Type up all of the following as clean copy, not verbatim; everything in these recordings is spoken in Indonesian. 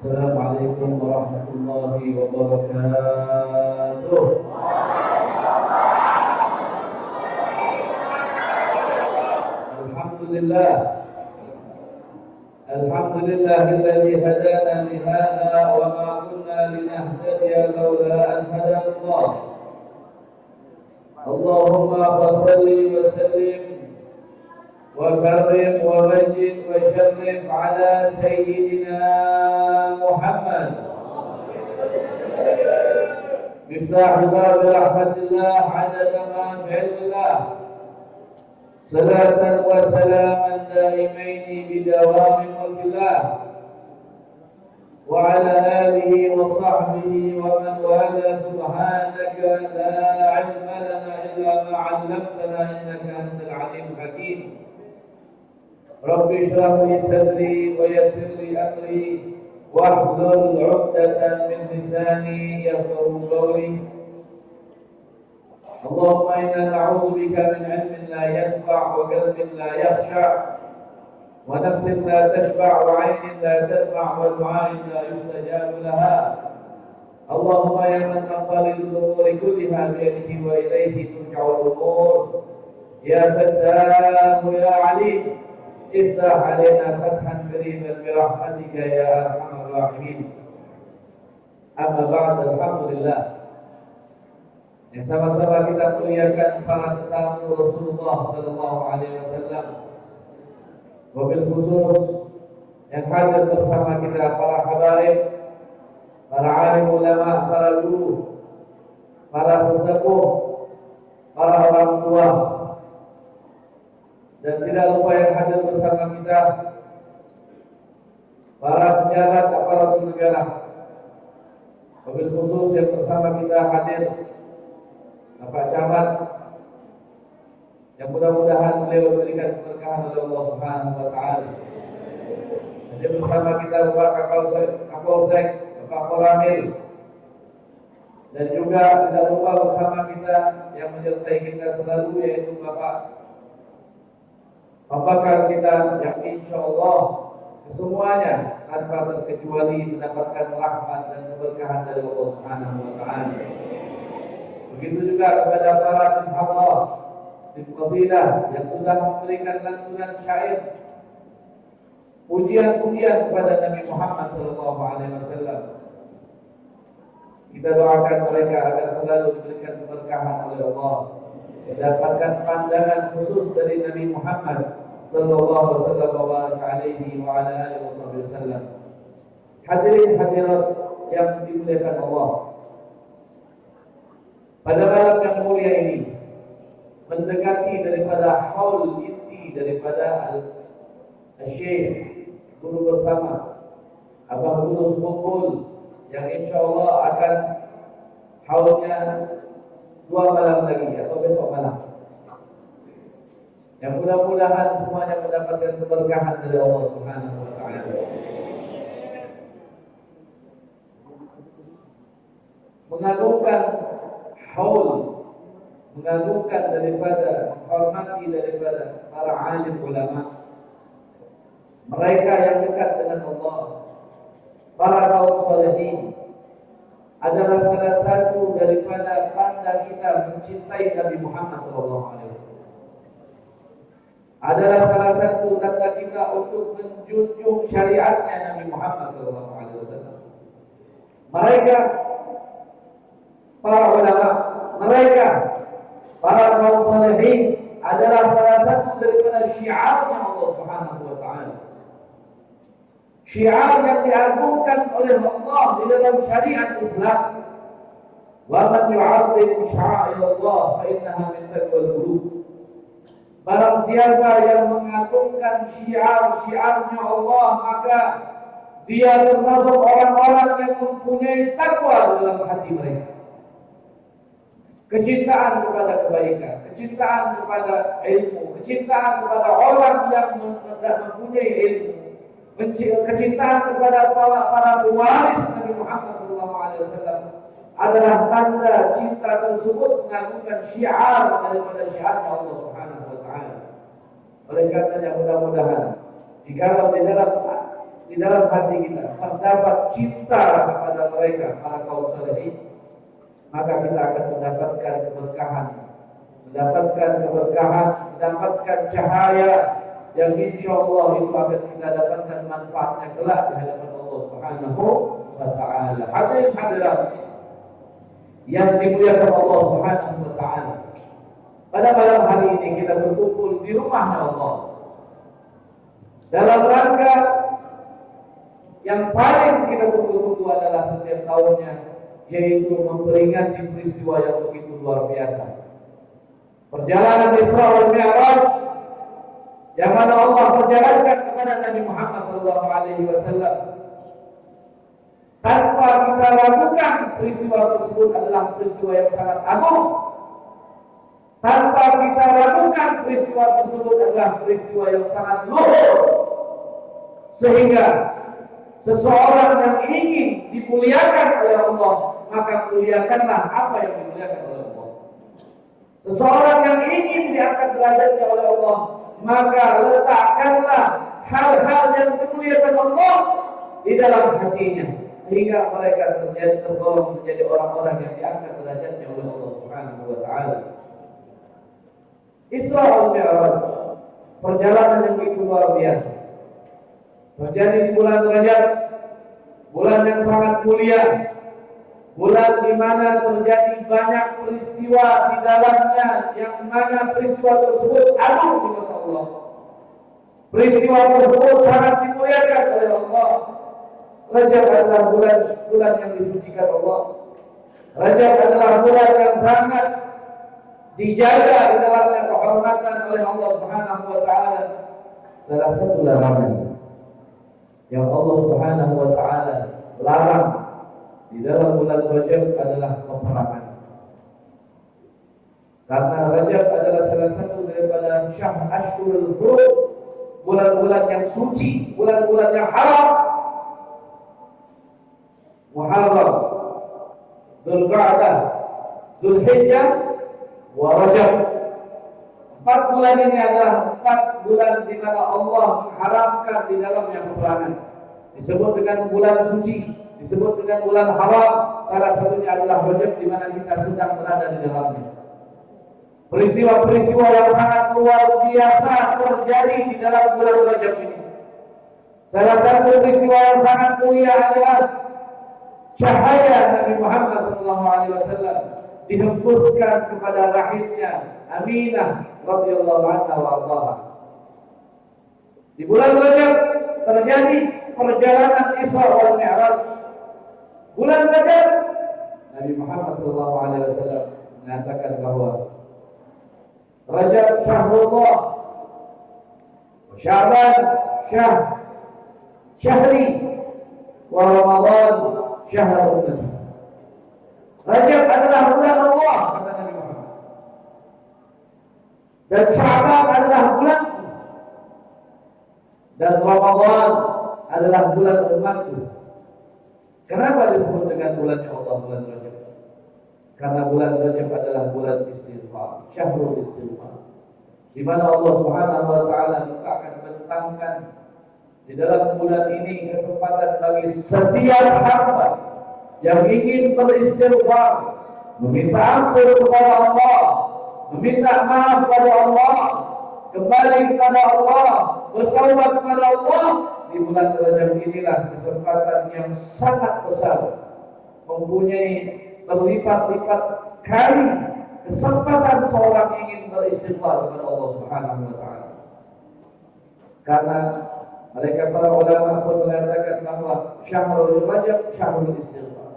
Assalamualaikum warahmatullahi wabarakatuh. Alhamdulillah. Alhamdulillahilladzi hadana li hadza wa ma kunna linahtadiya laula an hadana Allah. Allahumma shalli wa sallim وكرم ومجد وشرف على سيدنا محمد مفتاح باب رحمة الله عدد ما في علم الله صلاة وسلاما دائمين بدوام ملك الله وعلى آله وصحبه ومن والاه سبحانك لا علم لنا إلا ما علمتنا إنك أنت العليم الحكيم رب اشرح لي صدري ويسر لي امري واحلل عقدة من لساني يفقهوا قولي اللهم انا نعوذ بك من علم لا ينفع وقلب لا يخشع ونفس لا تشبع وعين لا تدمع ودعاء لا يستجاب لها اللهم يا من مقاليد الامور كلها بيده واليه ترجع الامور يا فتاه يا عليم افتح علينا فتحا كريما برحمتك يا ارحم الراحمين. Amma ba'd, alhamdulillah. Yang sama-sama kita muliakan para tetamu Rasulullah sallallahu alaihi wasallam. Wabil khusus yang hadir bersama kita para habaib, para alim ulama, para guru, para sesepuh, para orang tua, dan tidak lupa yang hadir bersama kita para pejabat aparatur negara. Wabil khusus yang bersama kita hadir Bapak Camat, yang mudah-mudahan beliau diberikan keberkahan oleh Allah Subhanahu wa taala. Hadir bersama kita Bapak Kapolsek, Bapak Koramil, dan juga tidak lupa bersama kita yang menyertai kita selalu yaitu Bapak Apakah kita yang insya Allah semuanya tanpa terkecuali mendapatkan rahmat dan keberkahan dari Allah Subhanahu wa taala. Begitu juga kepada para tim Allah, tim qasidah yang sudah memberikan lantunan syair pujian-pujian kepada Nabi Muhammad sallallahu alaihi wasallam. Kita doakan mereka agar selalu diberikan keberkahan oleh Allah, mendapatkan pandangan khusus dari Nabi Muhammad sallallahu alaihi wa ala alihi wasallam. Hadirin hadirat yang dimuliakan Allah, pada malam yang mulia ini mendekati daripada haul inti daripada al-Syekh guru bersama Abah Guru Sukul yang insyaallah akan haulnya 2 malam lagi atau besok malam. Yang mudah-mudahan semuanya mendapatkan keberkahan dari Allah Subhanahu wa taala. Mengagungkan haul, mengagungkan daripada menghormati daripada para alim ulama, mereka yang dekat dengan Allah, para kaum salihin, adalah salah satu daripada tanda kita mencintai Nabi Muhammad SAW. Adalah salah satu tanda kita untuk menjunjung syariatnya Nabi Muhammad SAW. Mereka, para ulama, mereka, para kaum salihin adalah salah satu daripada syiarnya Allah Subhanahu wa taala. Syiar yang diagungkan oleh Allah di dalam syariat Islam. Wa man yu'azzim sya'airallah fa innaha min taqwal qulub. Barang siapa yang mengagungkan syiar-syiarnya Allah, maka dia termasuk orang-orang yang mempunyai takwa dalam hati mereka. Kecintaan kepada kebaikan, kecintaan kepada ilmu, kecintaan kepada orang yang mempunyai ilmu, kecintaan kepada para pewaris Nabi Muhammad SAW adalah tanda cinta tersebut mengagungkan syiar daripada syiarnya Allah Subhanahu wa taala. Oleh karenanya mudah-mudahan jika di di dalam hati kita terdapat cinta kepada mereka, para kaum salihin, maka kita akan mendapatkan mendapatkan cahaya yang insya Allah itu akan kita dapatkan manfaatnya kelak di hadapan Allah Subhanahu wa Ta'ala. Hadirin hadirat yang dimuliakan Allah Subhanahu wa Ta'ala, pada malam hari ini kita berkumpul di rumahnya Allah dalam rangka yang paling kita tunggu-tunggu adalah setiap tahunnya, yaitu memperingati peristiwa yang begitu luar biasa, perjalanan Isra wal Mi'raj, yang mana Allah perjalankan kepada Nabi Muhammad SAW. Tanpa kita ragukan, peristiwa tersebut adalah peristiwa yang sangat agung. Tanpa kita ragukan, peristiwa tersebut adalah peristiwa yang sangat luhur, sehingga seseorang yang ingin dimuliakan oleh Allah, maka muliakanlah apa yang dimuliakan oleh Allah. Seseorang yang ingin diangkat derajatnya oleh Allah, maka letakkanlah hal-hal yang dimuliakan Allah di dalam hatinya, sehingga mereka tergolong menjadi orang-orang yang diangkat derajatnya oleh Allah Subhanahu wa Ta'ala. Isra wal Mi'raj, perjalanan yang begitu luar biasa, terjadi di bulan Rajab, bulan yang sangat mulia, bulan di mana terjadi banyak peristiwa di dalamnya, yang mana peristiwa tersebut agung di mata Allah. Peristiwa tersebut sangat dimuliakan oleh Allah. Rajab adalah bulan yang disucikan Allah. Rajab adalah bulan yang sangat dijaga di dalamnya kehormatan oleh Allah Subhanahu wa Ta'ala. Salah satu larangan yang Allah Subhanahu wa Ta'ala larang di dalam bulan Rajab adalah peperangan. Karena Rajab adalah salah satu daripada syahr Ashhurul Hurum, bulan-bulan yang suci, bulan-bulan yang haram. Muharram, Dzulqa'dah, Dzulhijjah, wa Rajab. 4 bulan ini adalah 4 bulan di mana Allah mengharamkan di dalamnya peperangan. Disebut dengan bulan suci, disebut dengan bulan haram. Salah satunya adalah Rajab, di mana kita sedang berada di dalamnya. Peristiwa-peristiwa yang sangat luar biasa terjadi di dalam bulan Rajab ini. Salah satu peristiwa yang sangat mulia adalah cahaya Nabi Muhammad SAW dihembuskan kepada rahimnya Aminah radhiyallahu anha wa ardhaha. Di bulan Rajab terjadi perjalanan Isra wal Mi'raj. Bulan Rajab, Nabi Muhammad SAW mengatakan bahwa Rajab syahrullah, Sya'ban syahri, wa Ramadan syahrul ummah. Rajab adalah bulan Allah, kata Nabi Muhammad, dan Sya'ban adalah bulanku, dan Ramadan adalah bulan umatku. Kenapa disebut dengan bulannya Allah, bulan Rajab? Karena bulan Rajab adalah bulan istighfar, syahrul istighfar, di mana Allah Subhanahu wa Ta'ala akan bentangkan di dalam bulan ini kesempatan bagi setiap hamba yang ingin beristighfar, meminta ampun kepada Allah, meminta maaf kepada Allah, kembali kepada Allah, bertaubat kepada Allah. Di bulan Rajab inilah kesempatan yang sangat besar, mempunyai berlipat-lipat kali kesempatan seorang ingin beristighfar kepada Allah Subhanahu wa Ta'ala. Karena mereka para ulama pun mengatakan bahwa syahrul Rajab syahrul istighfar.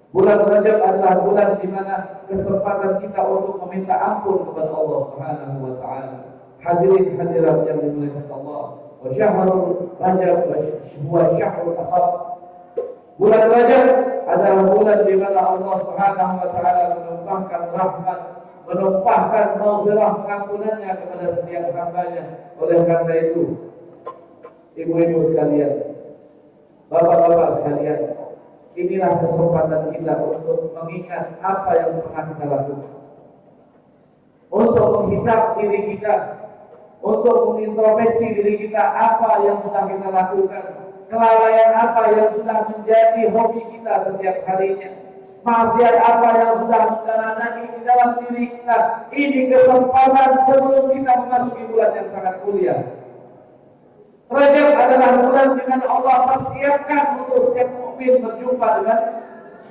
Bulan Rajab adalah bulan di mana kesempatan kita untuk meminta ampun kepada Allah Subhanahu wa Ta'ala. Hadirin hadirat yang dimuliakan Allah. Wa syahrul Rajab wa syahrul asab. Bulan Rajab adalah bulan di mana Allah Subhanahu wa Ta'ala menumpahkan rahmat, menumpahkan maghfirah, pengampunannya kepada setiap hamba-Nya. Oleh karena itu, ibu-ibu sekalian, bapak-bapak sekalian, inilah kesempatan kita untuk mengingat apa yang pernah kita lakukan, untuk menghisap diri kita, untuk mengintrospeksi diri kita, apa yang sudah kita lakukan, Kelalaian apa yang sudah menjadi hobi kita setiap harinya? Maksiat apa yang sudah mendatangi di dalam diri kita? Ini kesempatan sebelum kita memasuki bulan yang sangat mulia. Rajab adalah bulan di mana Allah persiapkan untuk setiap mukmin berjumpa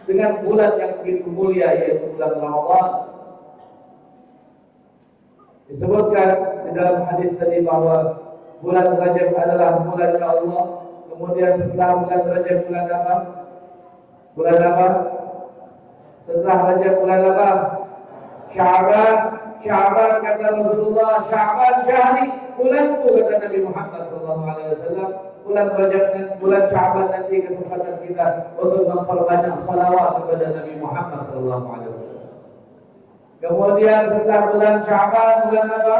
dengan bulan yang begitu mulia, yaitu bulan Ramadan. Disebutkan di dalam hadis tadi bahwa bulan Rajab adalah bulan Allah. Kemudian setelah bulan Rajab bulan apa? Bulan apa? Setelah Rajab bulan apa? Sya'ban. Sya'ban kata Rasulullah, Sya'ban syahri, bulanku kata Nabi Muhammad SAW. Bulan Rajab dan bulan Sya'ban nanti kesempatan kita untuk memperbanyak salawat kepada Nabi Muhammad SAW. Kemudian setelah bulan Sya'ban bulan apa?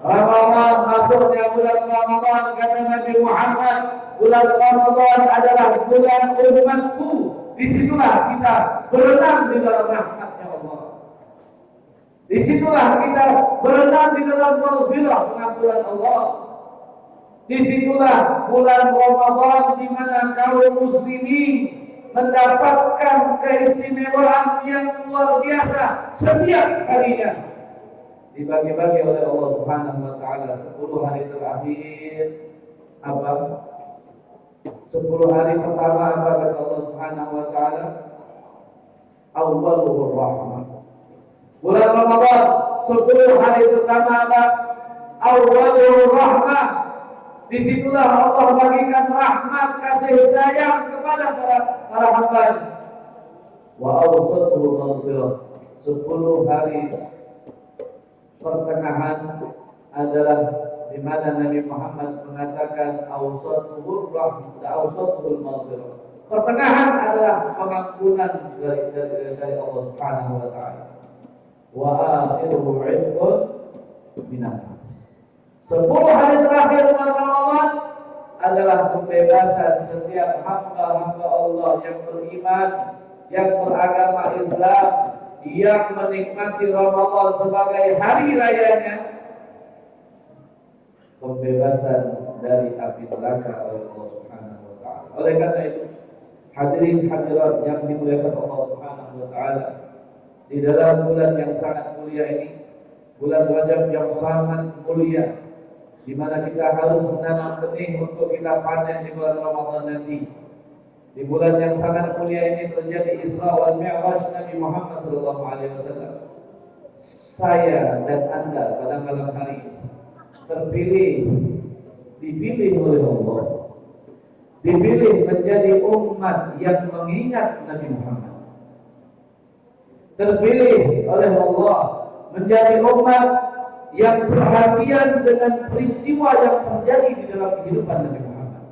Ramadan. Masuknya bulan Ramadan kata Nabi Muhammad, bulan Ramadan adalah bulan umatku. Disitulah kita berenang di dalam rahmatnya Allah. Disitulah kita berenang di dalam maghfirah pengampunan Allah. Disitulah bulan Ramadan di mana kaum muslimin mendapatkan keistimewaan yang luar biasa setiap harinya. Dibagi-bagi oleh Allah Subhanahu wa taala 10 hari terakhir apa? 10 hari pertama apa kata Allah Subhanahu wa taala? Awwaluhur rahmah. Bulan Ramadan 10 hari pertama apa? Awwaluhur rahmah. Disitulah Allah bagikan rahmat kasih sayang kepada para hamba. Wa awsatuhu maghfirah. 10 hari pertengahan adalah di mana Nabi Muhammad mengatakan awsatuhur rahmah, awsatuhul maghfirah. Pertengahan adalah pengampunan dari Allah Subhanahu wa taala. Wa akhiruhu 'idqun minan. 10 hari terakhir bulan Ramadan adalah pembebasan setiap hamba-hamba Allah yang beriman, yang beragama Islam, yang menikmati Ramadan sebagai hari rayanya. Pembebasan dari api neraka oleh Allah Subhanahu wa taala. Oleh karena itu, hadirin hadirat yang dimuliakan Allah Subhanahu wa taala, di dalam bulan yang sangat mulia ini, bulan Rajab yang sangat mulia, di mana kita harus menanam benih untuk kita panen di bulan Ramadan nanti. Di bulan yang sangat mulia ini terjadi Isra wal Mi'raj Nabi Muhammad SAW. Saya dan Anda pada malam hari ini dipilih oleh Allah, dipilih menjadi umat yang mengingat Nabi Muhammad, terpilih oleh Allah menjadi umat yang perhatian dengan peristiwa yang terjadi di dalam kehidupan Nabi Muhammad.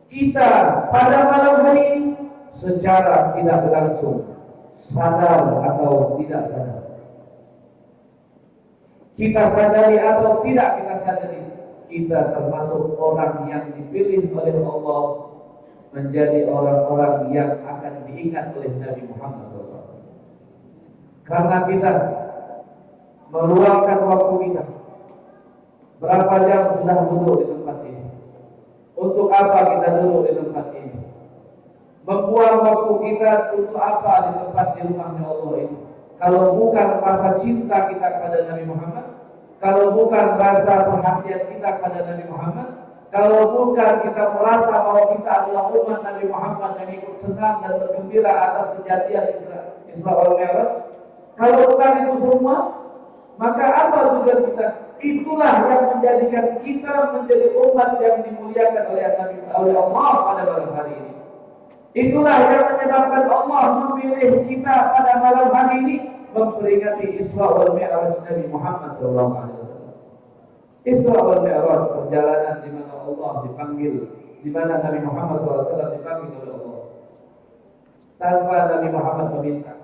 Kita pada malam hari secara tidak langsung sadar atau tidak sadar, kita sadari atau tidak kita sadari, kita termasuk orang yang dipilih oleh Allah menjadi orang-orang yang akan diingat oleh Nabi Muhammad SAW. Karena kita meluangkan waktu kita. Berapa jam sudah duduk di tempat ini? Untuk apa kita duduk di tempat ini? Membuang waktu kita untuk apa di tempat di rumahnya Allah ini? Kalau bukan rasa cinta kita kepada Nabi Muhammad, kalau bukan rasa perhatian kita kepada Nabi Muhammad, kalau bukan kita merasa bahwa kita adalah umat Nabi Muhammad yang ikut senang dan bergembira atas kejadian Isra wal Mi'raj, kalau bukan itu semua, maka apa tujuan kita? Itulah yang menjadikan kita menjadi umat yang dimuliakan oleh Allah pada malam hari ini. Itulah yang menyebabkan Allah memilih kita pada malam hari ini memperingati Isra wal Mi'raj Nabi Muhammad SAW. Isra wal Mi'raj, perjalanan di mana Allah dipanggil, di mana Nabi Muhammad SAW dipanggil oleh Allah tanpa Nabi Muhammad meminta.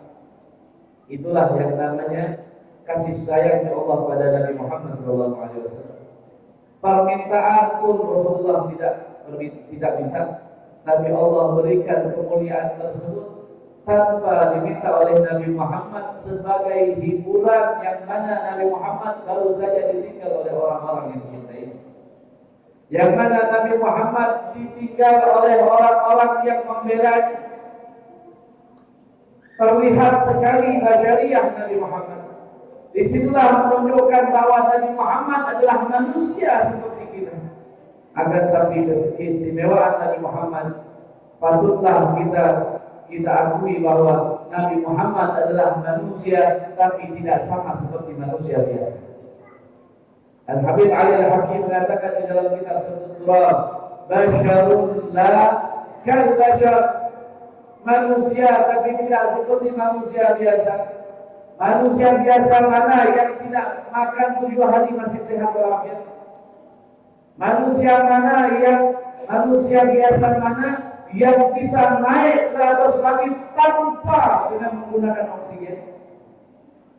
Itulah yang namanya kasih sayangnya Allah pada Nabi Muhammad SAW. Permintaan pun Rasulullah tidak minta, tapi Allah berikan kemuliaan tersebut tanpa diminta oleh Nabi Muhammad sebagai hiburan yang mana Nabi Muhammad baru saja ditinggal oleh orang-orang yang dicintai. yang mana Nabi Muhammad ditinggal oleh orang-orang yang membelanya. Terlihat sekali basyariah Nabi Muhammad. Disitulah menunjukkan bahwa Nabi Muhammad adalah manusia seperti kita. Akan tapi keistimewaan Nabi Muhammad patutlah kita akui bahwa Nabi Muhammad adalah manusia, tapi tidak sama seperti manusia biasa. Al-Habib Ali Al-Habsyi mengatakan di dalam kitab Suratul Turab, "Basyarun la kal basyar." Manusia tapi tidak seperti manusia biasa. Manusia biasa mana yang tidak makan 7 hari masih sehat walafiat? Manusia biasa mana yang bisa naik ke atas langit tanpa dengan menggunakan oksigen?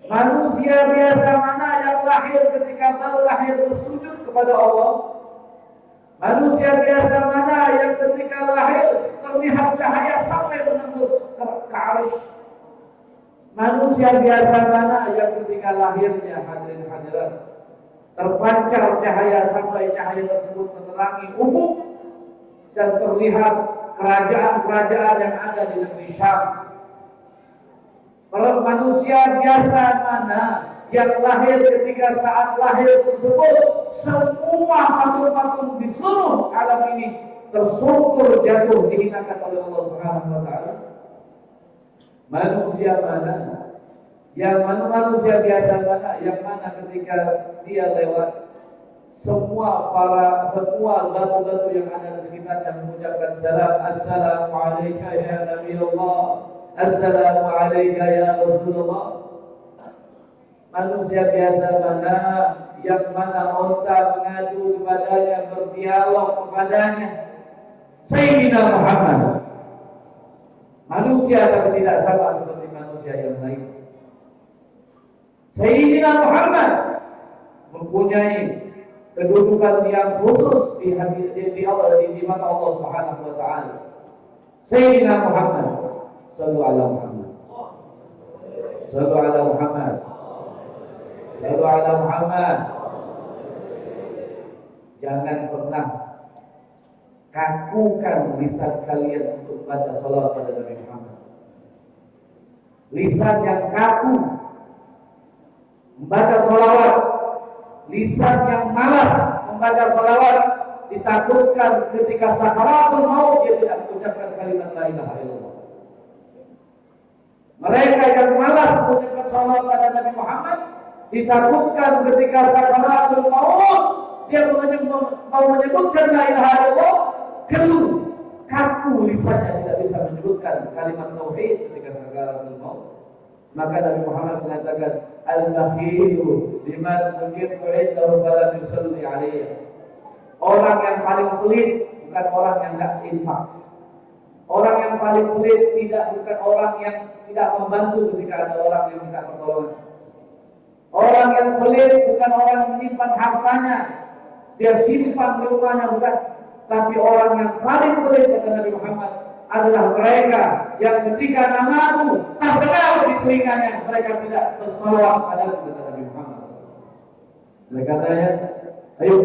Manusia biasa mana yang lahir ketika baru lahir bersujud kepada Allah? Manusia biasa mana yang ketika lahir terlihat cahaya sampai menembus ke arsy? Manusia biasa mana yang ketika lahirnya hadirin hadirat terpancar cahaya sampai cahaya tersebut menerangi ufuk dan terlihat kerajaan-kerajaan yang ada di negeri Syam? Kalau manusia biasa mana yang lahir ketika saat lahir tersebut semua patung-patung di seluruh alam ini tersungkur jatuh dihinakan oleh Allah Subhanahu wa taala? Manusia mana? Manusia biasa mana yang mana ketika dia lewat semua batu-batu yang ada di sekitarnya mengucapkan salam, assalamu alayka ya Nabi Allah, assalamu alayka ya Rasulullah. Manusia biasa mana yang mana onta mengadu kepadanya, berdialog kepadanya? Sayyidina Muhammad. Manusia tapi tidak sama seperti manusia yang lain. Sayyidina Muhammad mempunyai kedudukan yang khusus di mata Allah Subhanahu wa taala. Sayyidina Muhammad, sallu ala Muhammad. Sallu ala Muhammad. Sallu ala Muhammad. Jangan pernah kakukan lisan kalian untuk baca salawat pada Nabi Muhammad. Lisan yang kaku membaca salawat, lisan yang malas membaca salawat, ditakutkan ketika sakaratul maut dia tidak mengucapkan kalimat la ilaha illallah. Mereka yang malas mengucapkan salawat pada Nabi Muhammad ditakutkan ketika sakaratul maut dia mau menyebutkan la ilaha illallah, keluh, kaku lisannya tidak bisa menyebutkan kalimat tauhid ketika sakaratul maut. Maka Nabi Muhammad mengatakan al-bakhilu liman mungkin indahu fala yusalli alaihi. Orang yang paling pelit bukan orang yang tidak infak. Orang yang paling pelit bukan orang yang tidak membantu ketika ada orang yang minta pertolongan. Orang yang pelit bukan orang yang menyimpan hartanya, dia simpan di rumahnya, bukan. Tapi orang yang paling pelit kata Nabi Muhammad adalah mereka yang ketika namamu terdengar di telinganya mereka tidak bersalawat pada kata Nabi Muhammad. Oleh karenanya, ayo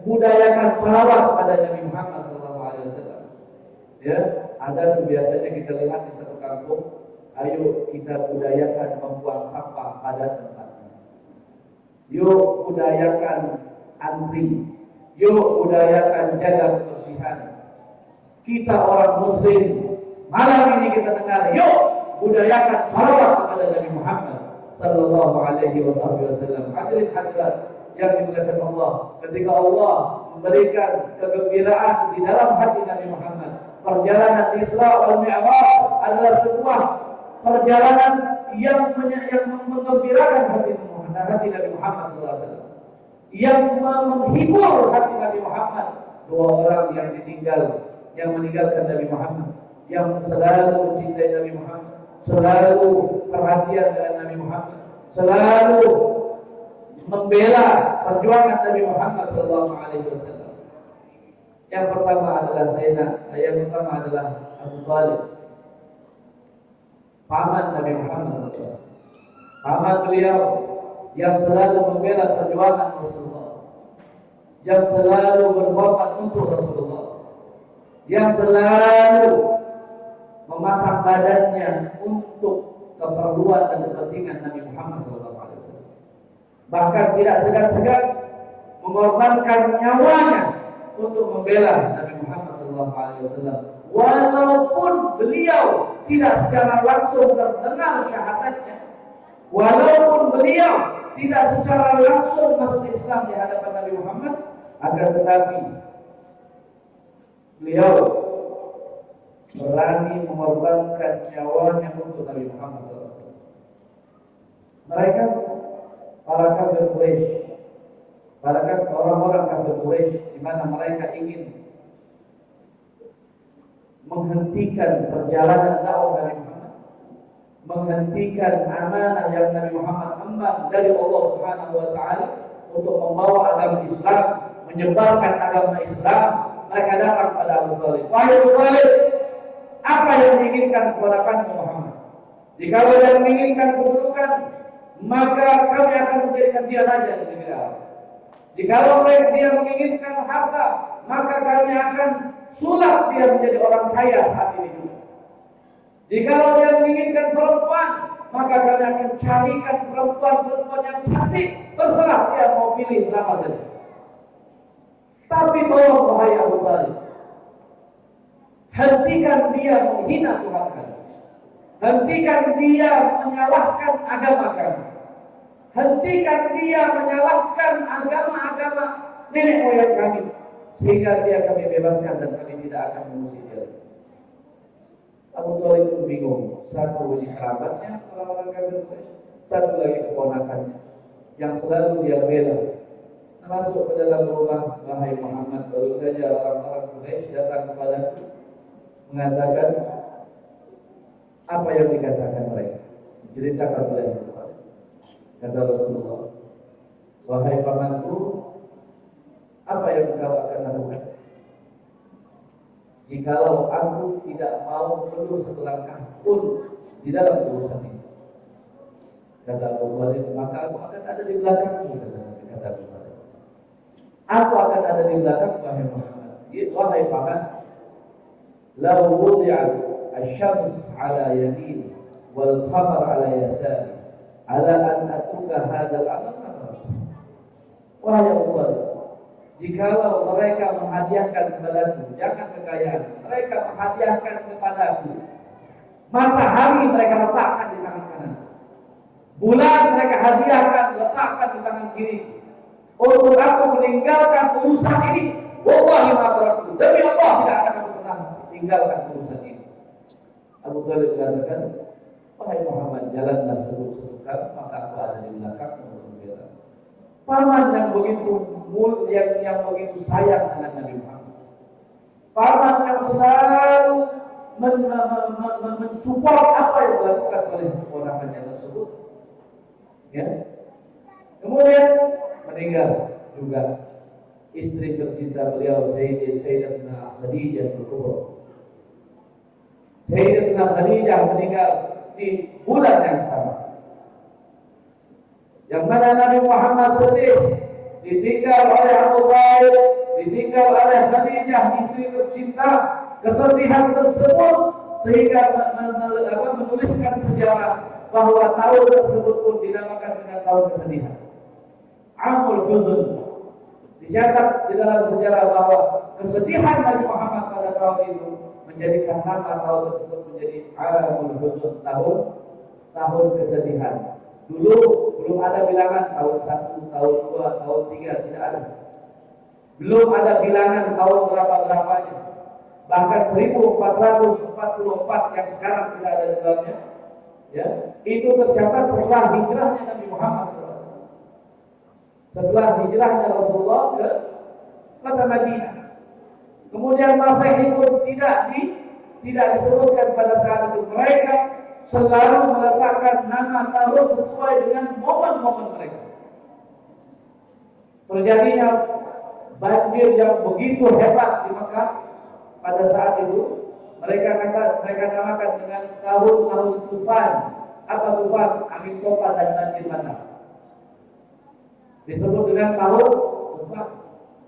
budayakan salawat pada Nabi Muhammad SAW. Ya, ada biasanya kita lihat di satu kampung, ayo kita budayakan membuang sampah pada tempatnya. Yuk budayakan antri, yuk budayakan jaga kebersihan. Kita orang Muslim, malam ini kita dengar, yuk budayakan salawat kepada Nabi Muhammad sallallahu alaihi wasallam. Hadirin hadirat yang dimuliakan Allah, ketika Allah memberikan kegembiraan di dalam hati Nabi Muhammad, perjalanan Isra wal Mi'raj adalah sebuah perjalanan yang menggembirakan hati Nabi Muhammad sallallahu alaihi wasallam, yang menghibur hati Nabi Muhammad. Dua orang yang meninggalkan Nabi Muhammad, yang selalu mencintai Nabi Muhammad, selalu perhatian dengan Nabi Muhammad, selalu membela perjuangan Nabi Muhammad sallallahu alaihi wasallam. Yang pertama adalah Abu Thalib, paman Nabi Muhammad sallallahu. Paman beliau yang selalu membela perjuangan Rasulullah. yang selalu berkorban untuk Rasulullah, yang selalu memasang badannya untuk keperluan dan kepentingan Nabi Muhammad SAW. Bahkan tidak segan-segan mengorbankan nyawanya untuk membela Nabi Muhammad SAW. Walaupun beliau tidak secara langsung terdengar syahadatnya, walaupun beliau tidak secara langsung masuk Islam di hadapan Nabi Muhammad, akan tetapi beliau berani mengorbankan nyawanya untuk Nabi Muhammad SAW. Mereka para kafir Quraisy, para orang-orang kafir Quraisy, di mana mereka ingin menghentikan perjalanan dakwah Nabi Muhammad, menghentikan amanah yang Nabi Muhammad emban dari Allah Subhanahu wa taala untuk membawa agama Islam, menyebarkan agama Islam. Mereka datang pada Abu Thalib. Wahai Abu Thalib, apa yang diinginkan keponakan Muhammad? Jika yang menginginkan kedudukan, maka kami akan menjadikan dia raja di negeri Arab. Jika dia menginginkan harta, maka kami akan sulap dia menjadi orang kaya saat ini juga. Jika dia menginginkan perempuan, maka kami akan carikan perempuan yang cantik, terserah dia mau pilih berapa saja. Tapi tolong wahai Abu Thalib, hentikan dia menghina Tuhan kami. Hentikan dia menyalahkan agama kami. Hentikan dia menyalahkan agama-agama nenek moyang kami, sehingga dia kami bebaskan dan kami tidak akan mengusir dia. Abu Thalib pun bingung. Satu ini kerabatnya orang-orang kafir Quraisy, satu lagi keponakannya yang selalu dia bela. Masuk ke dalam rumah, wahai Muhammad, baru saja orang-orang Quraisy datang kepadaku mengatakan apa yang dikatakan mereka. Ceritakan oleh Rasulullah. Kata Rasulullah, wahai pamanku, apa yang kau akan lakukan jikalau aku tidak mau perlu selangkah pun di dalam urusan ini? Kata Abu Thalib, maka aku akan ada di belakangmu. Kata Abu Thalib, aku akan ada di belakang wahai Muhammad. Wahai paman, law wudi'at asy-syams 'ala yamin wal qamar 'ala yasari ala an atuka hadzal amal. Wahai Abu Thalib, jikalau mereka menghadiahkan kepadaku, jangan kekayaan, mereka menghadiahkan kepadaku matahari, mereka letakkan di tangan kanan, bulan mereka hadiahkan, letakkan di tangan kiri, untuk aku meninggalkan urusan ini. Wallahi ma taraktu, demi Allah tidak akan aku pernah tinggalkan urusan ini. Abu Thalib mengatakan, wahai Muhammad, jalanlah sesuka, maka aku ada di belakangmu untuk membela. Paman yang begitu yang begitu sayang dengan Nabi Muhammad, paman yang selalu mensupport apa yang dilakukan oleh keponakannya tersebut, ya. Kemudian meninggal juga istri tercinta beliau, Sayyidatina Khadijah al-Kubra. Sayyidatina Khadijah meninggal di bulan yang sama, yang mana Nabi Muhammad sedih, ditinggal oleh Abu Thalib, ditinggal oleh Khadijah, istri tercinta. Kesedihan tersebut sehingga menuliskan sejarah bahwa tahun tersebut pun dinamakan dengan tahun kesedihan, Amul Huzn. Dicatat di dalam sejarah bahwa kesedihan Nabi Muhammad pada tahun itu menjadikan nama tahun tersebut menjadi Amul Huzn, tahun kesedihan. Dulu belum ada bilangan tahun 1, tahun 2, tahun 3, tidak ada. Belum ada bilangan tahun berapa-berapanya. Bahkan 1444 yang sekarang tidak ada di dalamnya, ya, itu tercatat setelah hijrahnya Nabi Muhammad SAW. Setelah hijrahnya Rasulullah ke kota Madinah. Kemudian Masehi pun tidak disebutkan pada saat itu. Mereka selalu meletakkan nama tahun sesuai dengan momen-momen mereka. Terjadinya banjir yang begitu hebat di Mekah pada saat itu, mereka namakan dengan tahun tufan. Apa tufan? Angin topan dan banjir bandang. Disebut dengan tahun tufan.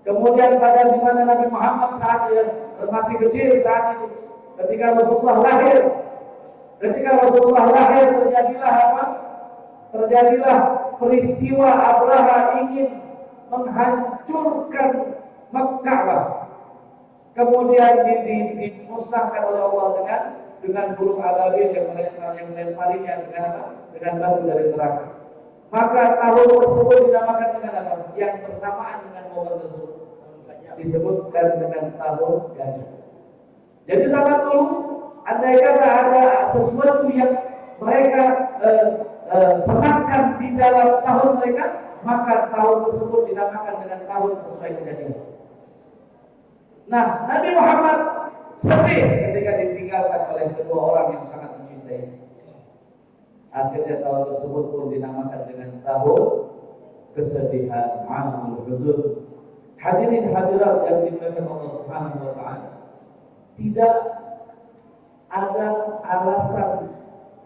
Kemudian pada di mana Nabi Muhammad saat masih kecil saat itu, ketika Rasulullah lahir terjadilah apa? Terjadilah peristiwa Abraha ingin menghancurkan Mekkah. Kemudian dimusnahkan oleh Allah dengan burung ababil yang melemparinya dengan apa? Dengan batu dari neraka. Maka tahun tersebut dinamakan dengan apa? Yang bersamaan dengan momen tersebut disebutkan dengan tahun gajah. Jadi zaman dulu, andai kata ada sesuatu yang mereka senangkan di dalam tahun mereka, maka tahun tersebut dinamakan dengan tahun sesuai kejadian. Nah, Nabi Muhammad sedih ketika ditinggalkan oleh kedua orang yang sangat mencintai. Akhirnya tahun tersebut pun dinamakan dengan tahun kesedihan, Amul Huzn. Hadirin hadirat yang dimuliakan Allah Subhanahu wa taala. Tidak ada alasan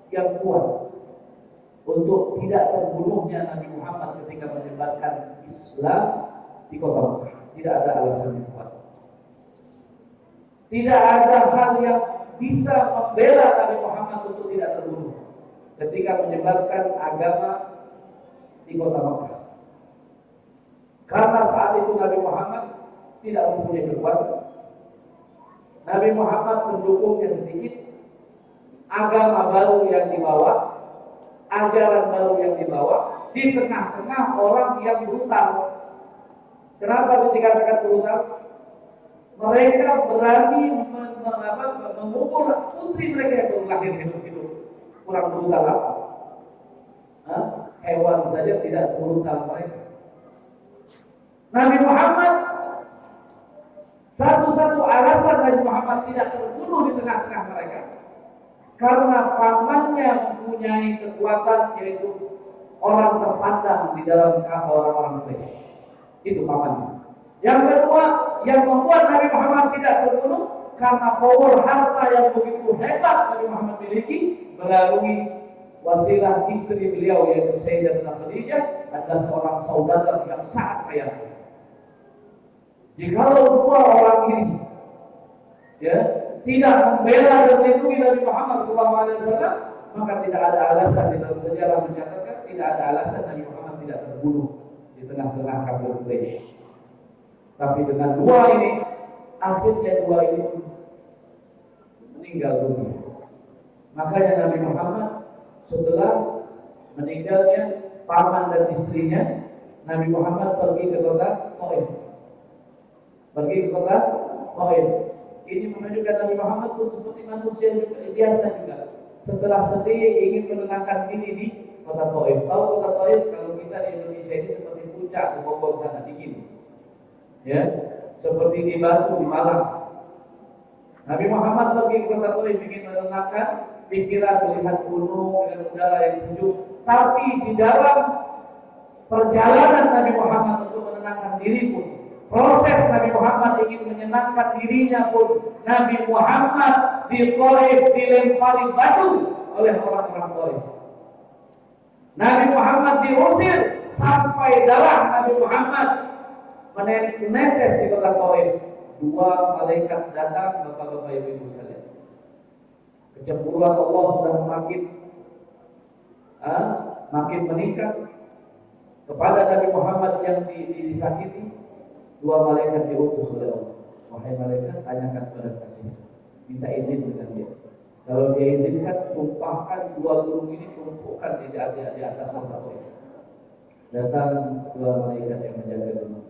yang kuat untuk tidak terbunuhnya Nabi Muhammad ketika menyebarkan Islam di kota Makkah. Tidak ada alasan yang kuat. Tidak ada hal yang bisa membela Nabi Muhammad untuk tidak terbunuh ketika menyebarkan agama di kota Makkah. Karena saat itu Nabi Muhammad tidak mempunyai kekuatan. Nabi Muhammad pendukungnya sedikit, agama baru yang dibawa, ajaran baru yang dibawa, di tengah-tengah orang yang brutal. Kenapa dikatakan brutal? Mereka berani memukul putri mereka yang baru lahir hidup-hidup. Kurang brutal apa? Hewan saja tidak sebrutal mereka. Nabi Muhammad, satu-satu alasan Nabi Muhammad tidak terbunuh di tengah-tengah mereka karena pamannya mempunyai kekuatan, yaitu orang terpandang di dalam kaum orang-orang Quraisy. Itu pamannya. Yang kedua, yang membuat Nabi Muhammad tidak terbunuh karena power harta yang begitu hebat Nabi Muhammad miliki melalui wasilah istri beliau, yaitu Sayyidatina Khadijah, adalah seorang saudagar yang sangat kaya. Jikalau dua orang ini tidak membela dan melindungi Nabi Muhammad SAW, maka tidak ada alasan di dalam sejarah mencatatkan tidak ada alasan Nabi Muhammad tidak terbunuh di tengah-tengah kafir Quraisy. Tapi dengan dua ini, akhirnya dua ini meninggal dunia. Makanya Nabi Muhammad setelah meninggalnya paman dan istrinya, Nabi Muhammad pergi ke kota Taif. Ini menunjukkan Nabi Muhammad pun seperti manusia biasa juga. Setelah sedih ingin menenangkan diri di kota Taif. Tahu kota Taif kalau kita di Indonesia ini seperti puncak di Bogor sana dingin. Ya, seperti di Batu di Malang. Nabi Muhammad pergi ke kota Taif ingin menenangkan pikiran, melihat gunung dengan udara yang sejuk. Tapi di dalam perjalanan Nabi Muhammad untuk menenangkan diri pun, proses Nabi Muhammad ingin menyenangkan dirinya pun, Nabi Muhammad di Taif dilempari batu oleh orang-orang Taif. Nabi Muhammad diusir sampai darah Nabi Muhammad menetes di kota Taif. Dua malaikat datang, bapak-bapak ibu sekalian. Kecemburuan Allah sudah makin meningkat kepada Nabi Muhammad yang disakiti. Dua malaikat diutus oleh Allah. Wahai malaikat, tanyakan kepada kasih, minta izin dengan dia. Kalau dia izinkan, tumpahkan dua gunung ini, tumpukan di atas kota Taif. Datang dua malaikat yang menjaga gunung.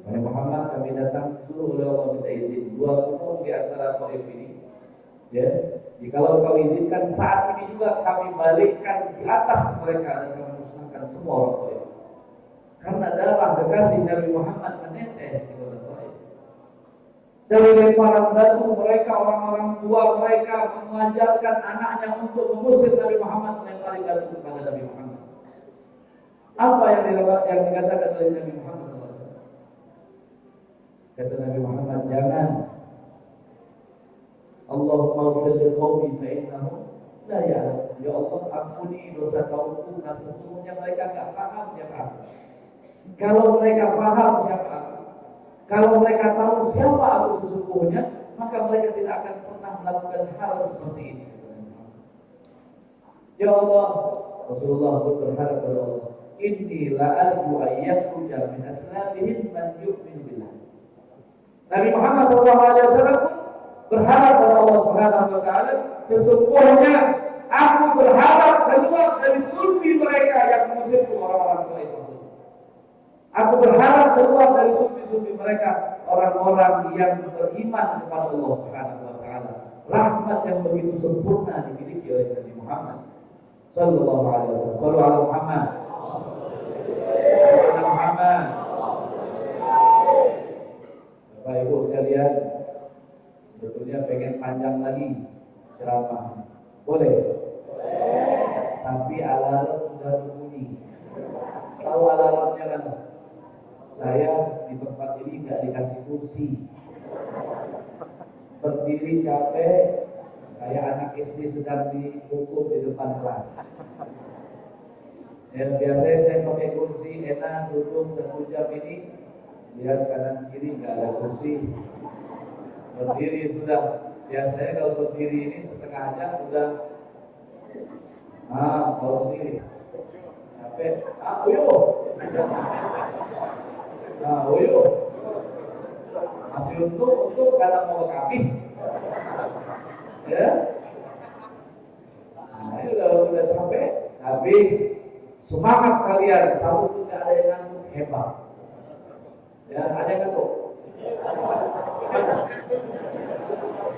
Wahai Muhammad, kami datang suruh oleh Allah minta izin dua gunung di antara Taif ini. Ya, jikalau kau izinkan saat ini juga kami balikkan di atas mereka dan kami musnahkan semua orang Taif. Karena darah kekasih Nabi Muhammad menetes di kota Taif. Dari lemparan batu mereka, orang-orang tua mereka mengajarkan anaknya untuk mengusir Nabi Muhammad, melempari batu kepada Nabi Muhammad. Apa yang dikatakan oleh Nabi Muhammad? Kata Nabi Muhammad, jangan. Allahumma ighfir li qaumi fa innahum la ya'lamun. Ya Allah, ampuni dosa kaumku karena sesungguhnya mereka enggak paham siapa aku. Kalau mereka paham siapa aku, Kalau mereka tahu siapa aku sesungguhnya, maka mereka tidak akan pernah melakukan hal seperti ini. Ya Allah, Rasulullah pun berharap kepada Allah, inni la arju ayyakhruja min asnabihim man yu'minu billah. Nabi Muhammad SAW berharap kepada Allah Subhanahu wa taala, sesungguhnya aku berharap keluar dari sulbi mereka yang mengusir orang-orang soleh. Aku berharap keluar dari sulbi-sulbi mereka orang-orang yang beriman kepada Allah Subhanahu wa taala. Rahmat yang begitu sempurna dimiliki oleh Nabi Muhammad sallallahu alaihi wasallam. Sallu ala Muhammad. Ala Muhammad. Bapak Ibu sekalian, sebetulnya pengen panjang lagi ceramah. Boleh? Tapi alarm sudah berbunyi. Tahu alarmnya kan? Saya di tempat ini nggak dikasih kursi. Berdiri capek, kayak anak SD sedang dihukum di depan kelas. Yang biasanya saya pakai kursi enak duduk 1 jam ini, lihat kanan kiri nggak ada kursi. Berdiri sudah, biasanya kalau berdiri ini setengah jam sudah. Kalau sendiri capek, uyuh. Uyuh. Masih untuk kalau mau kami. Ya. Ini udah capek, tapi semangat kalian. Satu tidak ada yang ngantuk, hebat. Ya, ada yang ngantuk.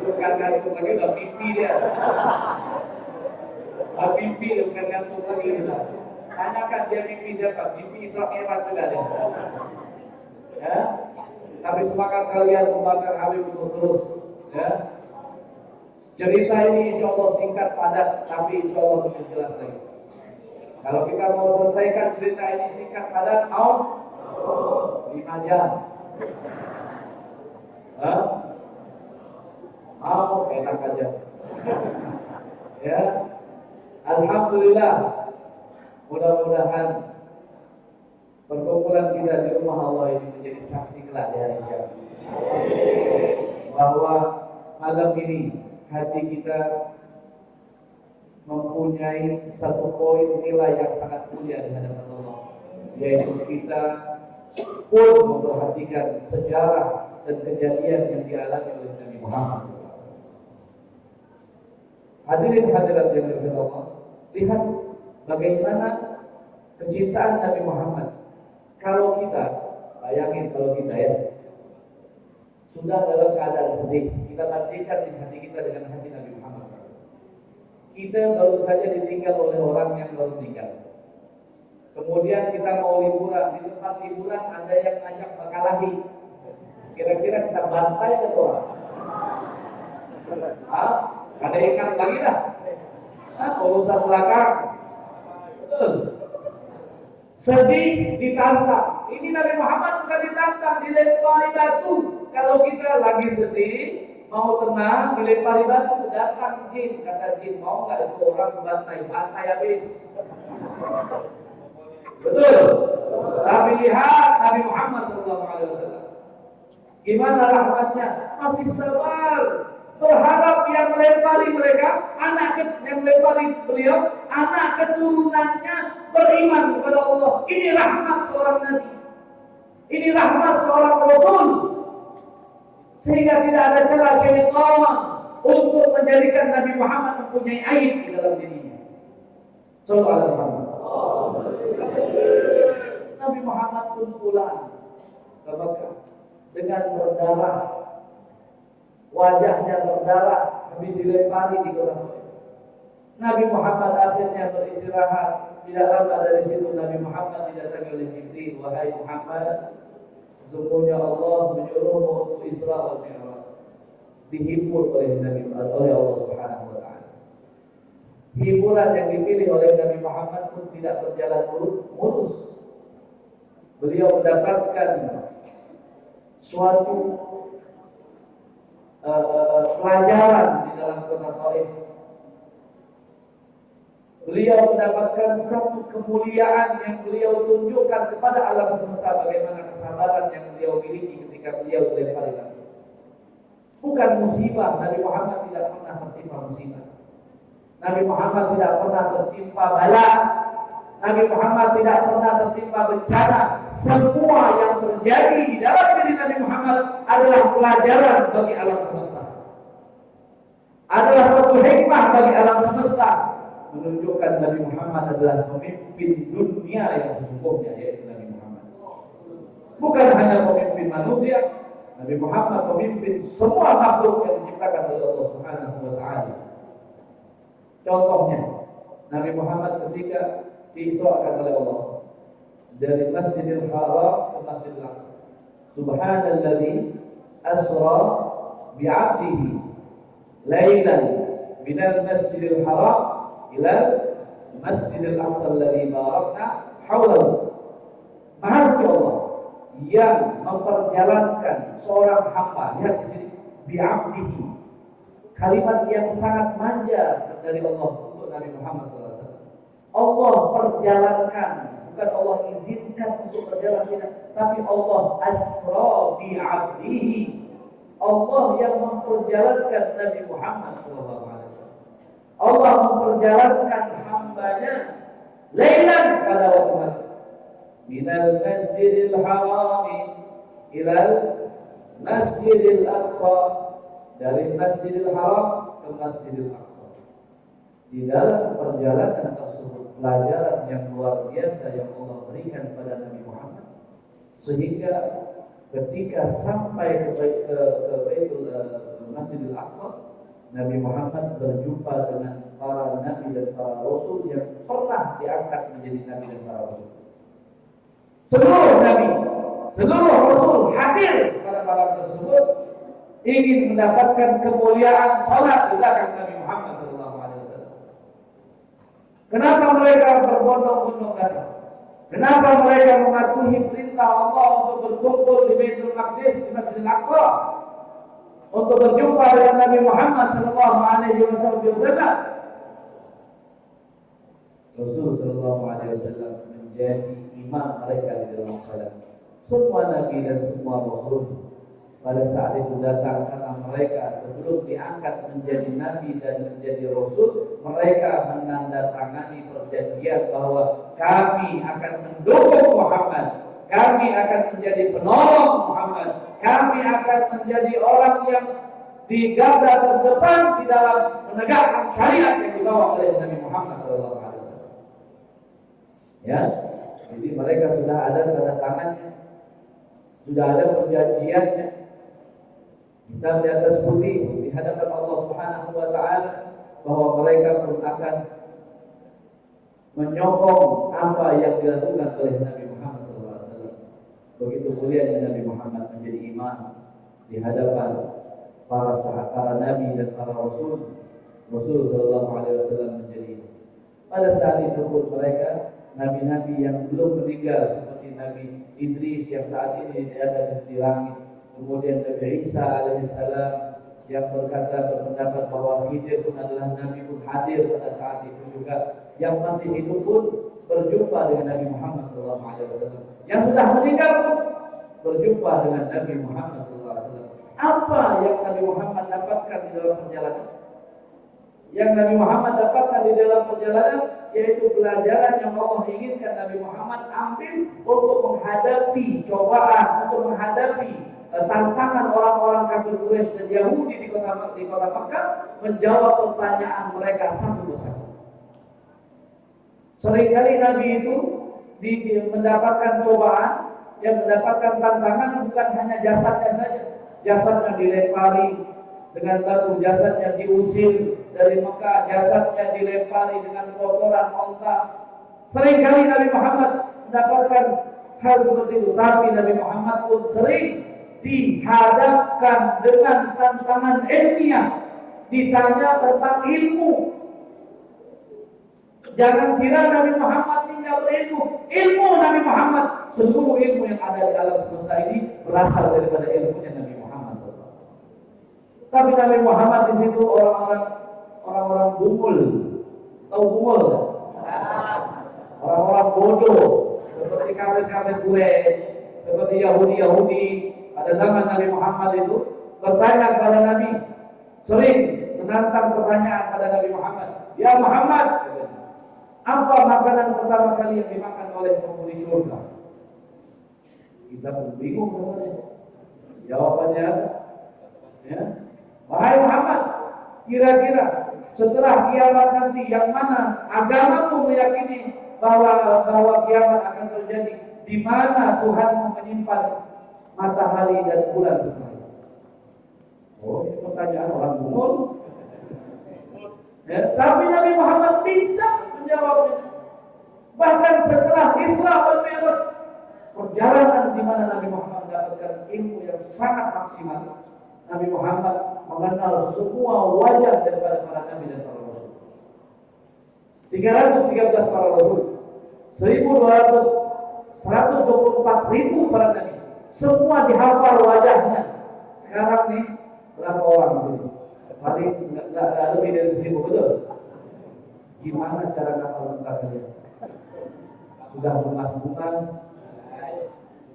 Bukan ngantuk lagi, udah pipi dia. Pipi bukan ngantuk lagi kita. Tanyakan dia pipi siapa? Pipi Israel juga ada. Ya, tapi semangat kalian membakar Habib untuk terus. Ya, cerita ini insya Allah singkat padat, tapi insya Allah lebih jelas lagi. Kalau kita mau selesaikan cerita ini singkat padat, mau 5 jam. Mau enak aja. Ya, alhamdulillah. Mudah-mudahan perkumpulan kita di rumah Allah ini menjadi saksi kelak di hari kiamat. Bahwa malam ini hati kita mempunyai satu poin nilai yang sangat mulia di hadapan Allah, yaitu kita pun memperhatikan sejarah dan kejadian yang dialami oleh Nabi Muhammad. Hadirin hadirat yang dirahmati Allah, lihat bagaimana kecintaan Nabi Muhammad. Kalau kita, bayangin kalau kita ya, sudah dalam keadaan sedih, kita bandingkan hati kita dengan hati Nabi Muhammad. Kita baru saja ditinggal oleh orang yang baru meninggal. Kemudian kita mau liburan, di tempat liburan ada yang ngajak makalahi. Kira-kira kita bantai ke orang? Ada ikan lagi dah. Urusan belakang. Betul. Sedih ditantang. Ini Nabi Muhammad bukan ditantang, dilempari batu. Kalau kita lagi sedih, mau tenang, dilempari batu, datang jin. Kata jin, mau nggak itu orang bantai habis. Betul. Tapi lihat Nabi Muhammad SAW. Gimana rahmatnya? Masih sabar. Berharap yang melempari mereka, yang melempari beliau, anak keturunannya beriman kepada Allah. Ini rahmat seorang Nabi. Ini rahmat seorang Rasul. Sehingga tidak ada celah syaitan untuk menjadikan Nabi Muhammad mempunyai aib di dalam dirinya. Sallallahu alaihi wasallam. Nabi Muhammad pun pulang ke Mekah dengan berdarah. Wajahnya berdarah habis dilempari di kota Mekah. Nabi Muhammad akhirnya beristirahat. Tidak lama dari situ Nabi Muhammad didatangi oleh Jibril. Wahai Muhammad, sesungguhnya Allah menyuruhmu untuk Isra wal Mi'raj. Dihibur oleh Allah Subhanahu wa taala. Hiburan yang dipilih oleh Nabi Muhammad pun tidak berjalan mulus. Beliau mendapatkan suatu pelajaran di dalam kota Taif. Beliau mendapatkan satu kemuliaan yang beliau tunjukkan kepada alam semesta, bagaimana kesabaran yang beliau miliki ketika beliau dilempari batu. Bukan musibah, Nabi Muhammad tidak pernah tertimpa musibah. Nabi Muhammad tidak pernah tertimpa bala. Nabi Muhammad tidak pernah tertimpa bencana. Semua yang terjadi di dalam diri Nabi Muhammad adalah pelajaran bagi alam semesta. Adalah satu hikmah bagi alam semesta, menunjukkan Nabi Muhammad adalah pemimpin dunia yang sesungguhnya, yaitu Nabi Muhammad. Bukan hanya pemimpin manusia, Nabi Muhammad pemimpin semua makhluk yang diciptakan oleh Allah Subhanahu wa taala. Contohnya, Nabi Muhammad ketika diisrakan oleh Allah dari Masjidil Haram ke Masjidil Aqsa. Subhanalladzi asra bi'abdihi lailan minal Masjidil Haram ila Masjidil Aqsa alladzi barakna haulahu. Maha suci Allah yang memperjalankan seorang hamba. Lihat di sini, bi'abdihi. Kalimat yang sangat manja dari Allah untuk Nabi Muhammad SAW. Allah perjalankan, bukan Allah izinkan untuk berjalan, tidak, tapi Allah asra bi'abdihi. Allah yang memperjalankan Nabi Muhammad SAW. Allah memperjalankan hambanya lailan pada waktu malam. Minal Masjidil Haram ilal Masjidil Aqsa, dari Masjidil Haram ke Masjidil Aqsa. Di dalam perjalanan tersebut pelajaran yang luar biasa yang Allah berikan kepada Nabi Muhammad, sehingga ketika sampai ke Baitul Masjidil Aqsa, Nabi Muhammad berjumpa dengan para nabi dan para rasul yang pernah diangkat menjadi nabi dan para rasul. Seluruh nabi, seluruh rasul hadir pada malam tersebut, ingin mendapatkan kemuliaan salat di belakang Nabi Muhammad SAW. Kenapa mereka berbondong-bondong datang? Kenapa mereka mematuhi perintah Allah untuk berkumpul di Baitul Maqdis, di Masjidil Aqsa, untuk berjumpa dengan Nabi Muhammad SAW? Rasul SAW menjadi imam mereka di dalam salat. Semua nabi dan semua rasul pada saat itu datang karena mereka sebelum diangkat menjadi nabi dan menjadi rasul, mereka menandatangani perjanjian bahwa kami akan mendukung Muhammad, kami akan menjadi penolong Muhammad, kami akan menjadi orang yang di garda terdepan di dalam menegakkan syariat yang dibawa oleh Nabi Muhammad SAW. Ya, jadi mereka sudah ada tanda tangannya, sudah ada perjanjiannya, hitam di atas putih di hadapan Allah Subhanahu wa taala, bahwa mereka pun akan menyokong apa yang dilakukan oleh Nabi Muhammad SAW. Begitu mulianya Nabi Muhammad menjadi imam di hadapan para sahabat, para nabi dan para rasul. Rasul sallallahu alaihi wasallam menjadi imam. Pada saat itu pun mereka nabi-nabi yang belum meninggal seperti Nabi Idris yang saat ini ada di langit, kemudian Nabi Isa alaihissalam yang berpendapat bahwa Khidir pun adalah nabi pun hadir pada saat itu juga, yang masih hidup pun berjumpa dengan Nabi Muhammad SAW. Yang sudah meninggal pun berjumpa dengan Nabi Muhammad SAW. Apa yang Nabi Muhammad dapatkan di dalam perjalanan? Yang Nabi Muhammad dapatkan di dalam perjalanan yaitu pelajaran yang Allah inginkan Nabi Muhammad ambil untuk menghadapi cobaan, untuk menghadapi tantangan orang-orang kafir Quraisy dan Yahudi di kota Makkah, menjawab pertanyaan mereka satu persatu. Seringkali Nabi itu mendapatkan cobaan, yang mendapatkan tantangan bukan hanya jasadnya saja. Jasadnya dilempari dengan batu, jasadnya diusir dari Mekah, jasadnya dilempari dengan kotoran onta. Seringkali Nabi Muhammad mendapatkan hal seperti itu, tapi Nabi Muhammad pun sering dihadapkan dengan tantangan ilmiah, ditanya tentang ilmu. Jangan kira Nabi Muhammad tinggal berilmu. Ilmu Nabi Muhammad, seluruh ilmu yang ada di alam semesta ini berasal daripada ilmunya Nabi Muhammad. Tapi Nabi Muhammad di situ orang-orang bungul, tahu bungul? orang-orang bodoh seperti kafir-kafir Quraisy, seperti Yahudi pada zaman Nabi Muhammad itu bertanya kepada Nabi, sering menantang pertanyaan pada Nabi Muhammad. Ya Muhammad, apa makanan pertama kali yang dimakan oleh penghuni surga? Kita pun bingung sebenarnya. Jawabannya, ya, wahai Muhammad, kira-kira setelah kiamat nanti yang mana agamamu meyakini bahwa kiamat akan terjadi, di mana Tuhanmu menyimpan matahari dan bulan semuanya? Oh, ini pertanyaan orang umum. Ya, tapi Nabi Muhammad bisa menjawabnya. Bahkan setelah Isra wal Mi'raj, perjalanan di mana Nabi Muhammad mendapatkan ilmu yang sangat maksimal, Nabi Muhammad mengenal semua wajah daripada para nabi dan para rasul. 313 para rasul, 124.000 para nabi, semua dihafal wajahnya. Sekarang nih berapa orang di sini? Paling nggak lebih dari 1.000, betul? Gimana cara ngapal tentang kalian? Sudah bungas-bungas?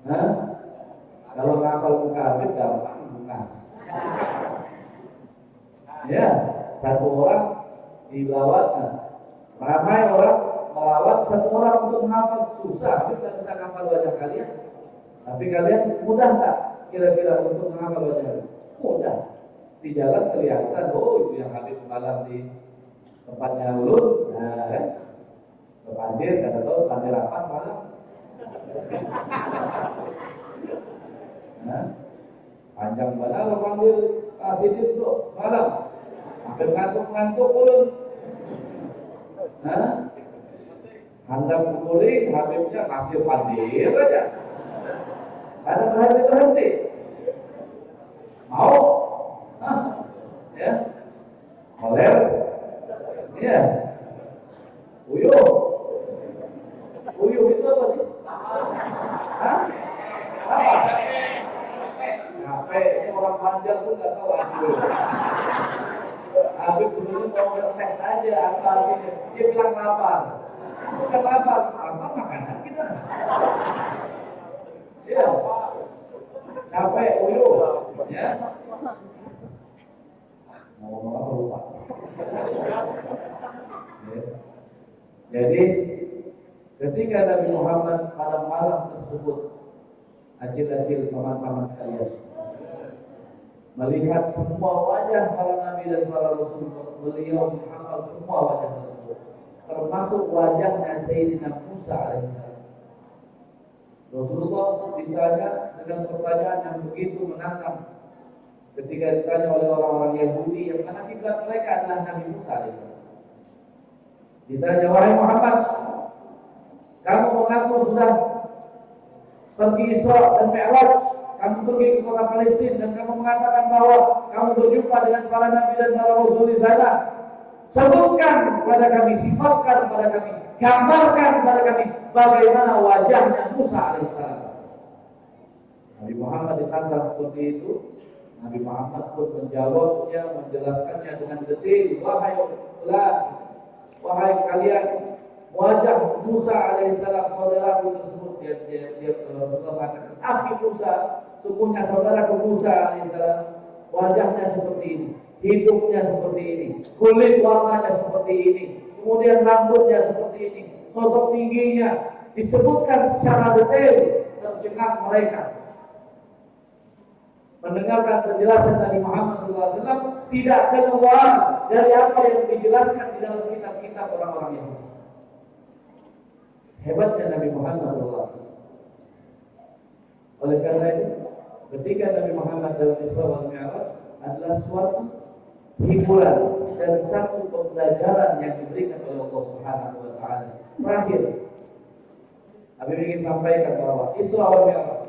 Nah, kalau ngapal mukabir gampang bungas. Ya, satu orang dilawan, ramai orang melawan satu orang untuk menghafal, susah. Kita bisa menghafal wajah kalian. Tapi kalian mudah tak kira-kira untuk menghafal wajah kalian? Mudah. Di jalan kelihatan, oh itu yang habis malam di tempatnya ulun. Nah, kan? Pandir, kata tahu pandir apa malam? Nah, panjang banget lo pandir kasih itu malam. Hampir ngantuk-ngantuk ulun. Nah, handang kuling, habibnya kasih pandir aja. Ada berhenti-berhenti. Mau? Ya, koler, ya, uyuh itu apa sih? Hah? Apa? Capek, ini orang panjang pun nggak tahu aku. Habib dulu mau ngetes aja apa artinya. Dia bilang lapar. Bukan lapar, apa makanan kita? Ya, capek, uyuh, ya. Ngomong apa lupa. Jadi ketika Nabi Muhammad pada malam tersebut, acil-acil paman-paman sekalian, melihat semua wajah para nabi dan para rasul, beliau menghafal semua wajah tersebut, termasuk wajahnya Sayyidina Musa alaihissalam. Rasulullah ditanya dengan pertanyaan yang begitu menantang. Ketika ditanya oleh orang-orang Yahudi yang mana kiblat mereka adalah Nabi Musa alaihissalam. Ditanya, wahai Muhammad, kamu mengaku sudah pergi Isra dan Mi'raj, kamu pergi ke kota Palestina dan kamu mengatakan bahwa kamu berjumpa dengan para nabi dan para rasul di sana. Sebutkan kepada kami, sifatkan kepada kami, gambarkan kepada kami bagaimana wajahnya Musa alaihissalam. Nabi Muhammad ditantang seperti itu. Nabi Muhammad pun menjawabnya, menjelaskannya dengan detail. Wahai kalian, wajah Musa alaihissalam saudaraku tersebut, dia Rasulullah mengatakan, akhi Musa, sungguhnya saudaraku Musa alaihissalam, wajahnya seperti ini, hidungnya seperti ini, kulit warnanya seperti ini, kemudian rambutnya seperti ini, sosok tingginya, disebutkan secara detail, tercengang mereka. Mendengarkan penjelasan Nabi Muhammad SAW tidak keluar dari apa yang dijelaskan di dalam kitab-kitab orang-orang Yahudi. Hebatnya Nabi Muhammad SAW. Oleh karena itu, ketika Nabi Muhammad dalam Isra wal Mi'raj adalah suatu hiburan dan satu pembelajaran yang diberikan oleh Allah Subhanahu wa taala. Terakhir, Nabi ingin sampaikan bahwa Isra wal Mi'raj,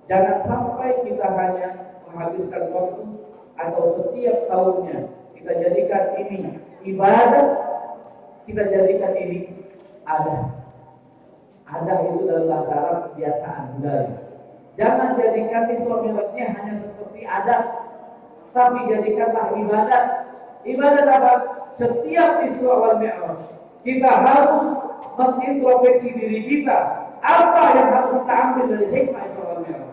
jangan sampai kita hanya menghabiskan waktu atau setiap tahunnya kita jadikan ini ibadah, kita jadikan ini adat. Adat itu dalam bahasa Arab kebiasaan budaya. Jangan jadikan Isra Mi'rajnya hanya seperti adat, tapi jadikanlah ibadat. Ibadat apa? Setiap Isra wal Mi'raj kita harus mengintrospeksi diri kita. Apa yang harus kita ambil dari hikmah Isra wal Mi'raj?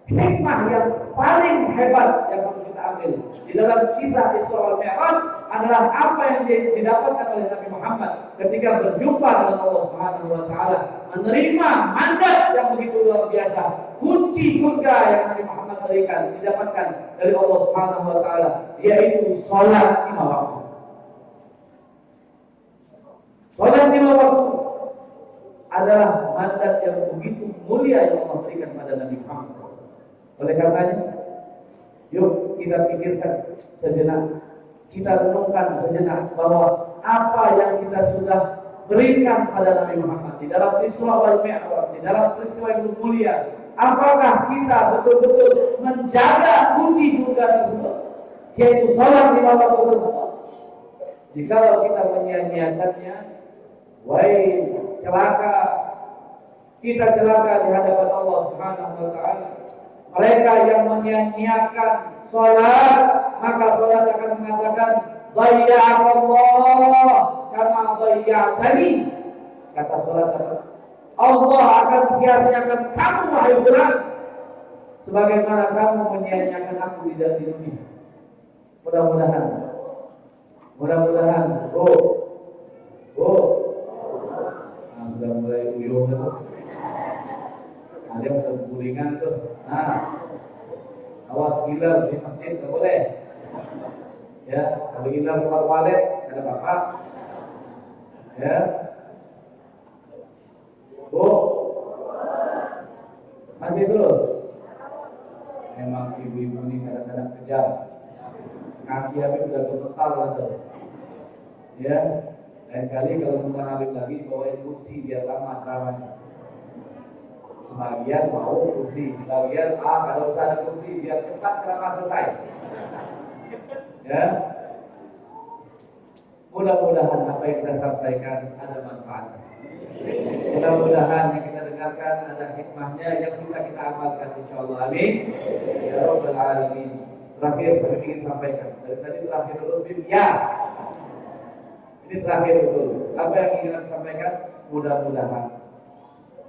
Hikmah yang paling hebat yang harus kita ambil di dalam kisah Isra wal Mi'raj adalah apa yang didapatkan oleh Nabi Muhammad ketika berjumpa dengan Allah Subhanahu wa taala, menerima mandat yang begitu luar biasa. Kunci surga yang Nabi Muhammad berikan didapatkan dari Allah Subhanahu wa taala, yaitu salat 5 waktu. Salat 5 waktu adalah mandat yang begitu mulia yang Allah berikan pada Nabi Muhammad. Oleh karenanya, yuk kita pikirkan sejenak, kita renungkan sejenak bahwa apa yang kita sudah berikan pada Nabi Muhammad di dalam Isra wal Mi'raj, di dalam peristiwa yang mulia, apakah kita betul-betul menjaga kunci surga tersebut, yaitu salat 5 waktu tersebut? Jika kita menyia-nyiakannya, wahai celaka, kita celaka di hadapan Allah Subhanahu wa taala. Mereka yang menyia-nyiakan salat, maka salat akan mengatakan, "Dhayya'allah kama dhayya'tani." Kata salat apa? Allah akan sia-siakan kamu wahai fulan sebagaimana kamu menyia-nyiakan aku di dalam dunia. Mudah-mudahan, sudah mulai uyuh tuh. Ada yang udah gulingan tuh. Awas gila di masjid nggak boleh. Ya, kalau gila keluar toilet ada bapak. Ya. Masih terus. Memang ibu-ibu ini kadang-kadang kejam. Kaki habis udah bergetar lah tuh. Ya. Lain kali kalau bukan habis lagi bawain kursi biar lama ceramahnya. Sebagian mau kursi, sebagian kalau usah ada kursi biar cepat ceramah selesai. Ya. Mudah-mudahan apa yang kita sampaikan ada manfaatnya. Mudah-mudahan yang kita dengarkan ada hikmahnya yang bisa kita amalkan, insyaallah. Amin. Ya Rabbal Alamin. Terakhir saya ingin sampaikan. Dari tadi terakhir terus ya. Ini terakhir betul. Apa yang ingin saya sampaikan? Mudah-mudahan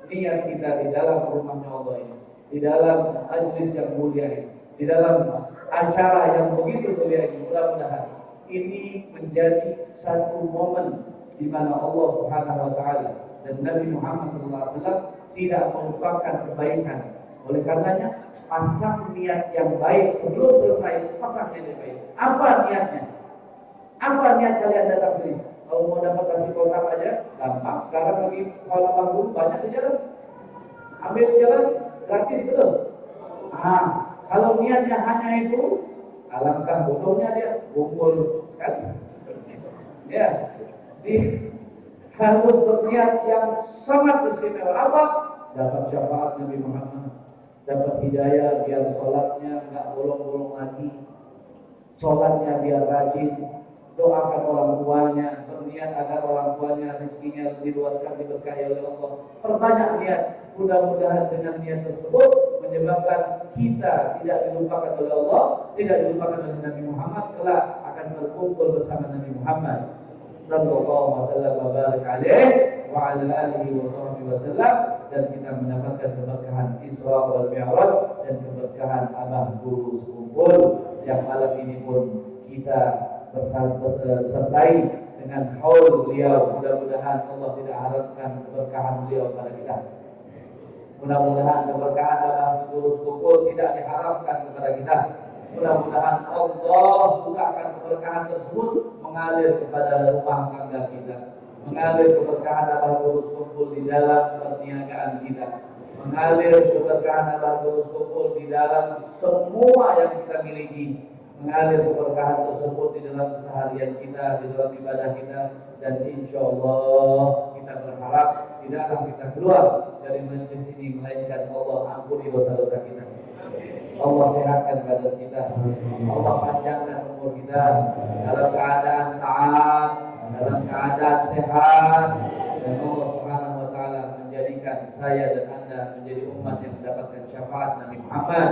niat kita di dalam rumahnya Allah ini, di dalam majlis yang mulia ini, di dalam acara yang begitu mulia ini, mudah-mudahan ini menjadi satu momen di mana Allah Subhanahu wa taala dan Nabi Muhammad SAW tidak melupakan kebaikan. Oleh karenanya, pasang niat yang baik sebelum selesai, pasang niat yang baik. Apa niatnya? Apa niat kalian datang sini? Kalau mau dapat nasi kotak aja, gampang. Sekarang lagi kalau bangun banyak di jalan. Ambil jalan gratis betul. Kalau niatnya hanya itu, alangkah bodohnya dia, kumpul sekali. Ya, harus berniat yang sangat istimewa. Apa? Dapat syafaat Nabi Muhammad, dapat hidayah biar sholatnya nggak bolong-bolong lagi, sholatnya biar rajin, doakan orang tuanya, berniat agar orang tuanya rezekinya diluaskan, diberkahi oleh Allah. Perbanyak niat, mudah-mudahan dengan niat tersebut menyebabkan kita tidak dilupakan oleh Allah, tidak dilupakan oleh Nabi Muhammad, kelak akan berkumpul bersama Nabi Muhammad sallallahu alaihi wa barik alaihi wa ala alihi wa sahbihi wasallam, dan kita mendapatkan keberkahan Isra wal Mi'raj dan keberkahan Abah Guru Sekumpul yang malam ini pun kita bersertai dengan haul beliau. Mudah-mudahan Allah tidak harapkan keberkahan beliau pada kita. Mudah-mudahan keberkahan Abah Guru Sekumpul tidak diharapkan kepada kita. Mudah-mudahan Allah bukakan keberkahan tersebut mengalir kepada rumah tangga kita, mengalir keberkahan Abah Guru Sekumpul di dalam perniagaan kita, mengalir keberkahan Abah Guru Sekumpul di dalam semua yang kita miliki, mengalir keberkahan tersebut di dalam keseharian kita, di dalam ibadah kita, dan insya Allah kita berharap tidaklah kita keluar dari majlis ini melainkan Allah ampuni dosa-dosa kita, Allah sehatkan badan kita, Allah panjangkan umur kita dalam keadaan taat, dalam keadaan sehat, dan Allah Subhanahu wa taala menjadikan saya dan Anda menjadi umat yang mendapatkan syafaat Nabi Muhammad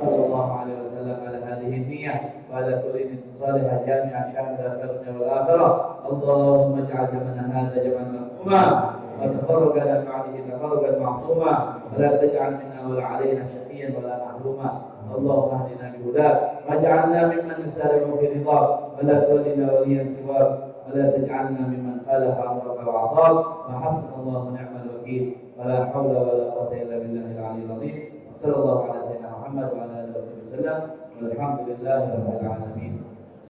sallallahu alaihi wasallam ala hadhihi الدنيا وعلى كل دين صالحة جامعة شاملة في الدنيا والآخرة. اللهم اجعل جمعنا هذا جمعا مرحوما وتفرقنا بعده تفرقا معصوما ولا تجعل منا ولا علينا شقيا ولا محروما. اللهم اهدنا بهداك واجعلنا ممن يسارع في رضاك ولا تولنا وليا سواك ولا تجعلنا ممن خالف امرك وعصاك. وحسبنا الله ونعم الوكيل ولا حول ولا قوة الا بالله العلي العظيم. صلى الله على سيدنا محمد وعلى اله وصحبه وسلم والحمد لله رب العالمين.